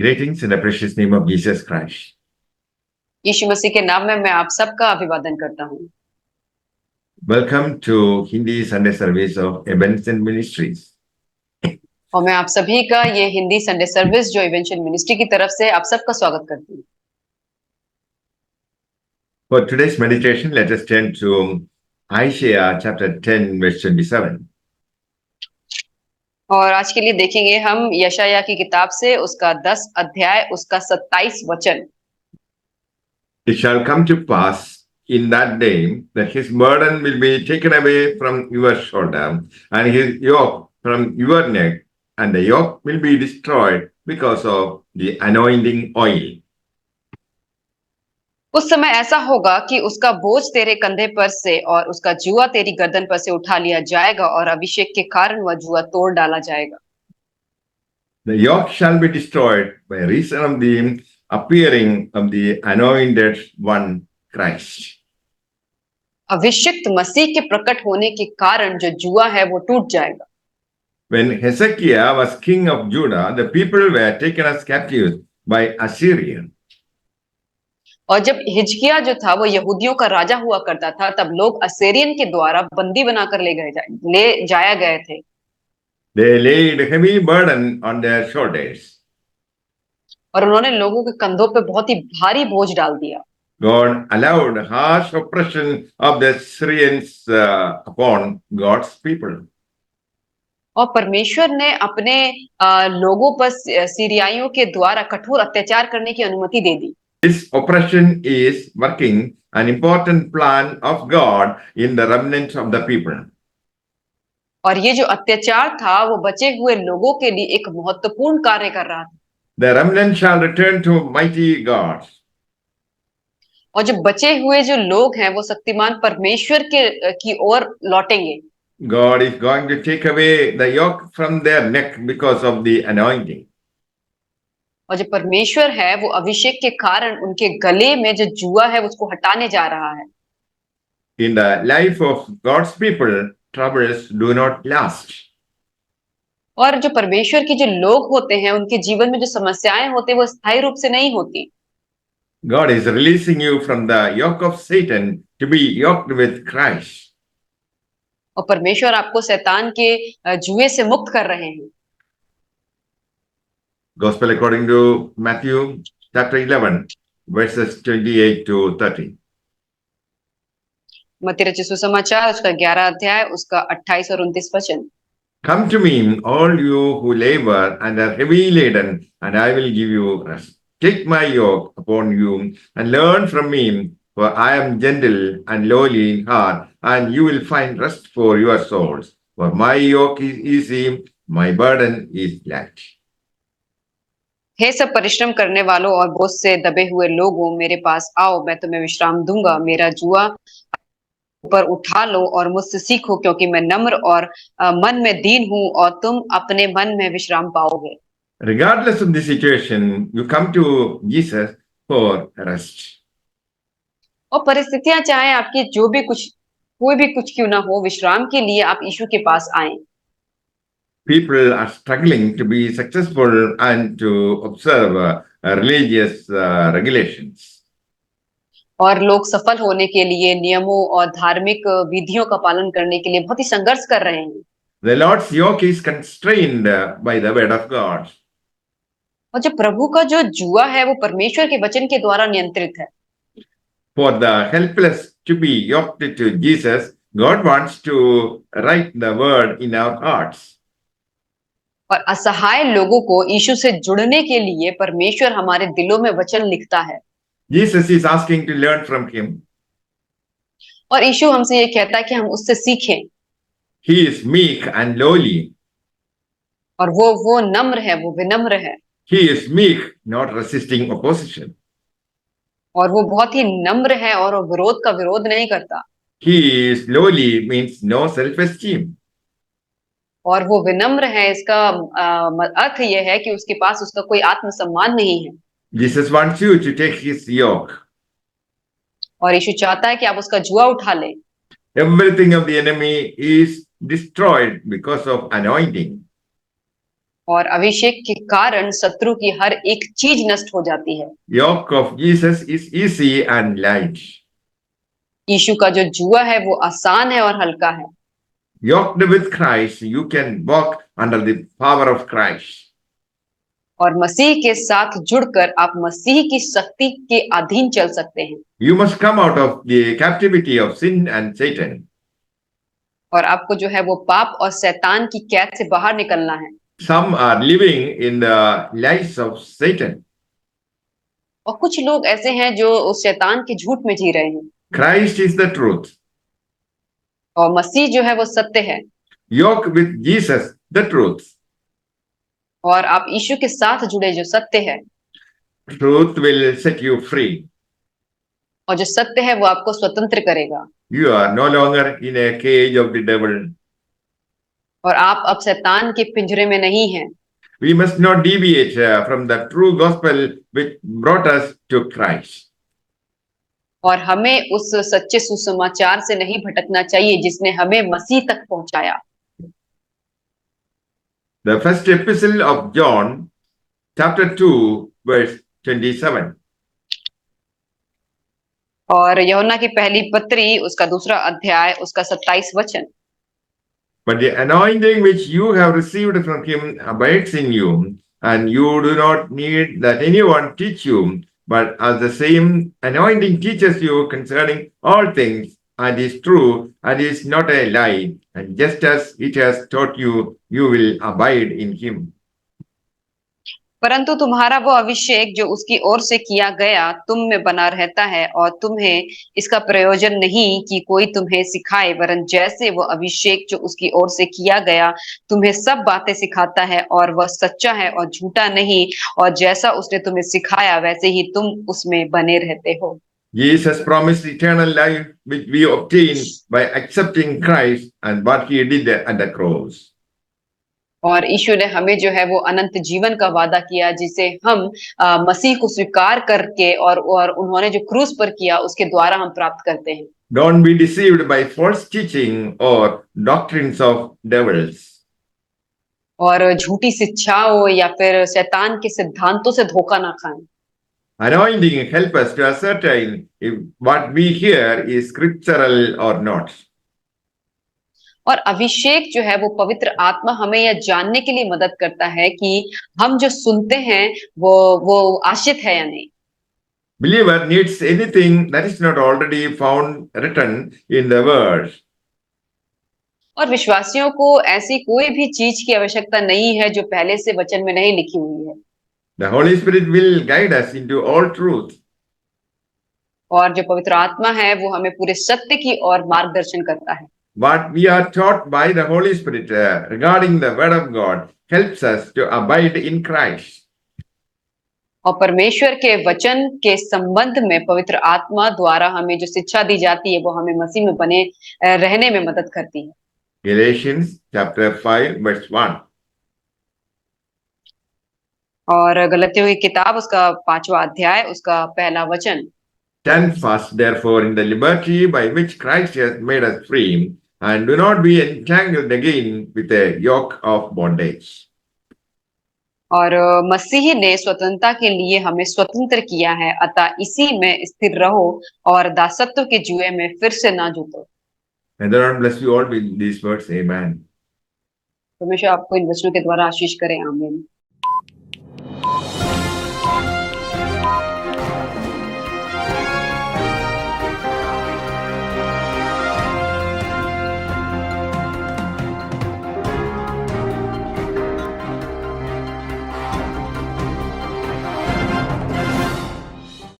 Greetings in the precious name of Jesus Christ. यीशु मसीह के नाम में मैं आप सबका अभिवादन करता हूँ। Welcome to Hindi Sunday service of Ebenezer Ministries. और मैं आप सभी का ये हिंदी संडे सर्विस जो इवेंचुअल मिनिस्ट्री की तरफ से आप सबका स्वागत करती हूँ। For today's meditation, let us turn to Isaiah chapter 10, verse 27. और आज के लिए देखेंगे हम यशायाह की किताब से उसका 10 अध्याय उसका 27 वचन। It shall come to pass in that day that his burden will be taken away from your shoulder and his yoke from your neck, and the yoke will be destroyed because of the anointing oil. उस समय ऐसा होगा कि उसका बोझ तेरे कंधे पर से और उसका जुआ तेरी गर्दन पर से उठा लिया जाएगा और अभिषेक के कारण वह जुआ तोड़ डाला जाएगा। The yoke shall be destroyed by reason of the appearing of the anointed one, Christ. अभिषिक्त मसीह के प्रकट होने के कारण जो जुआ है वो टूट जाएगा। When Hezekiah was king of Judah, the people were taken as captives by Assyria. और जब हिजकिया जो था वो यहूदियों का राजा हुआ करता था, तब लोग असेरियन के द्वारा बंदी बनाकर ले जाया गए थे। They laid heavy burden on their shoulders. और उन्होंने लोगों के कंधों पे बहुत ही भारी बोझ डाल दिया। God allowed harsh oppression of the Assyrians upon God's people. और परमेश्वर ने अपने लोगों पर सीरियाइयों के द्वारा कठोर अत्याचार करने की अनुमति दे दी। This oppression is working an important plan of God in the remnant of the people. और ये जो अत्याचार था वो बचे हुए लोगों के लिए एक महत्वपूर्ण कार्य कर रहा था। The remnant shall return to mighty God. और जो बचे हुए जो लोग हैं वो शक्तिमान परमेश्वर की ओर लौटेंगे। God is going to take away the yoke from their neck because of the anointing. और जो परमेश्वर है वो अभिषेक के कारण उनके गले में जो जुआ है उसको हटाने जा रहा है। In the life of God's people, troubles do not last. और जो परमेश्वर के जो लोग होते हैं उनके जीवन में जो समस्याएं होती है वो स्थायी रूप से नहीं होती। God is releasing you from the yoke of Satan to be yoked with Christ. और परमेश्वर आपको शैतान के जुए से मुक्त कर रहे हैं। Gospel according to Matthew chapter 11, verses 28 to 30. मत्ती रचित सुसमाचार उसका 11 अध्याय उसका 28 और 29 वचन। Come to me, all you who labor and are heavy laden, and I will give you rest. Take my yoke upon you and learn from me, for I am gentle and lowly in heart, and you will find rest for your souls. For my yoke is easy, my burden is light. हे सब परिश्रम करने वालों और बोझ से दबे हुए लोगों, मेरे पास आओ, मैं तुम्हें विश्राम दूंगा। मेरा जुआ ऊपर उठा लो और मुझसे सीखो, क्योंकि मैं नम्र और मन में दीन हूँ और तुम अपने मन में विश्राम पाओगे। Regardless of the situation, you come to Jesus for rest. और परिस्थितियां चाहे आपकी जो भी कोई भी कुछ क्यों ना हो, विश्राम के लिए आप यीशु के पास आए। People are struggling to be successful and to observe religious regulations. और लोग सफल होने के लिए नियमों और धार्मिक विधियों का पालन करने के लिए बहुत ही संघर्ष कर रहे हैं। The Lord's yoke is constrained by the word of God. और जो प्रभु का जो जुआ है वो परमेश्वर के वचन के द्वारा नियंत्रित है। For the helpless to be yoked to Jesus, God wants to write the word in our hearts. और असहाय लोगों को यीशु से जुड़ने के लिए परमेश्वर हमारे दिलों में वचन लिखता है। Jesus is asking to learn from him. और यीशु हमसे ये कहता है कि हम उससे सीखें। He is meek and lowly. और वो नम्र है, वो विनम्र है। He is meek, not resisting opposition. और वो बहुत ही नम्र है और वो विरोध का विरोध नहीं करता। He is lowly means no self-esteem. और वो विनम्र है, इसका अर्थ ये है कि उसके पास उसका कोई आत्मसम्मान नहीं है। Jesus wants you to take his yoke. और यीशु चाहता है कि आप उसका जुआ उठा लें। Everything of the enemy is destroyed because of anointing. और अभिषेक के कारण शत्रु की हर एक चीज नष्ट हो जाती है। Yoke of Jesus is easy and light. यीशु का जो जुआ है वो आसान है और हल्का है। Yoked with Christ, you can walk under the power of Christ. और मसीह के साथ जुड़कर आप मसीह की शक्ति के अधीन चल सकते हैं। You must come out of the captivity of sin and Satan. और आपको जो है वो पाप और शैतान की कैद से बाहर निकलना है। Some are living in the lies of Satan. और कुछ लोग ऐसे हैं जो उस शैतान के झूठ में जी रहे हैं। Christ is the truth. और मसीह जो है वो सत्य है। Yoke with Jesus, the truth. और आप यीशु के साथ जुड़े जो सत्य है, Truth will set you free. और जो सत्य है वो आपको स्वतंत्र करेगा। You are no longer in a cage of the devil. और आप अब शैतान के पिंजरे में नहीं हैं। We must not deviate from the true gospel which brought us to Christ. और हमें उस सच्चे सुसमाचार से नहीं भटकना चाहिए जिसने हमें मसीह तक पहुंचाया। The first epistle of John, chapter 2, verse 27. और यूहन्ना की पहली पत्री उसका दूसरा अध्याय उसका 27 वचन। But the anointing which you have received from him abides in you, and you do not need that anyone teach you, but as the same anointing teaches you concerning all things, and is true, and is not a lie, and just as it has taught you, you will abide in him. परंतु तुम्हारा वो अभिषेक जो उसकी ओर से किया गया तुम में बना रहता है, और तुम्हें इसका प्रयोजन नहीं कि कोई तुम्हें सिखाए, वरन जैसे वो अभिषेक जो उसकी ओर से किया गया तुम्हें सब बातें सिखाता है, और वह सच्चा है और झूठा नहीं, और जैसा उसने तुम्हें सिखाया वैसे ही तुम उसमें बने रहते हो। Jesus promised eternal life which we obtain by accepting Christ and what he did at the cross. और यीशु ने हमें जो है वो अनंत जीवन का वादा किया जिसे हम मसीह को स्वीकार करके और उन्होंने जो क्रूस पर किया उसके द्वारा हम प्राप्त करते हैं। Don't be deceived by false teaching or doctrines of devils. और झूठी शिक्षाओं या फिर शैतान के सिद्धांतों से धोखा ना खाएं। Anointing help us to ascertain if what we hear is scriptural or not. और अभिषेक जो है वो पवित्र आत्मा हमें यह जानने के लिए मदद करता है कि हम जो सुनते हैं वो आशित है या नहीं। Believer needs anything that is not already found written in the word. और विश्वासियों को ऐसी कोई भी चीज की आवश्यकता नहीं है जो पहले से वचन में नहीं लिखी हुई है। The Holy Spirit will guide us into all truth. और जो पवित्र आत्मा है वो हमें पूरे सत्य की ओर मार्गदर्शन करता है। What we are taught by the Holy Spirit regarding the word of God helps us to abide in Christ. और परमेश्वर के वचन के संबंध में पवित्र आत्मा द्वारा हमें जो शिक्षा दी जाती है वो हमें मसीह में बने रहने में मदद करती है। Galatians chapter 5 verse 1. और गलतियों की किताब उसका 5वां अध्याय उसका पहला वचन। Stand fast, therefore, in the liberty by which Christ has made us free, and do not be entangled again with a yoke of bondage. और मसीह ने स्वतंत्रता के लिए हमें स्वतंत्र किया है, अतः इसी में स्थिर रहो और दासत्व के जुए में फिर से ना जुटो। And the Lord bless you all with these words. Amen. परमेश्वर आपको इन वचनों के द्वारा आशीष करे। आमीन।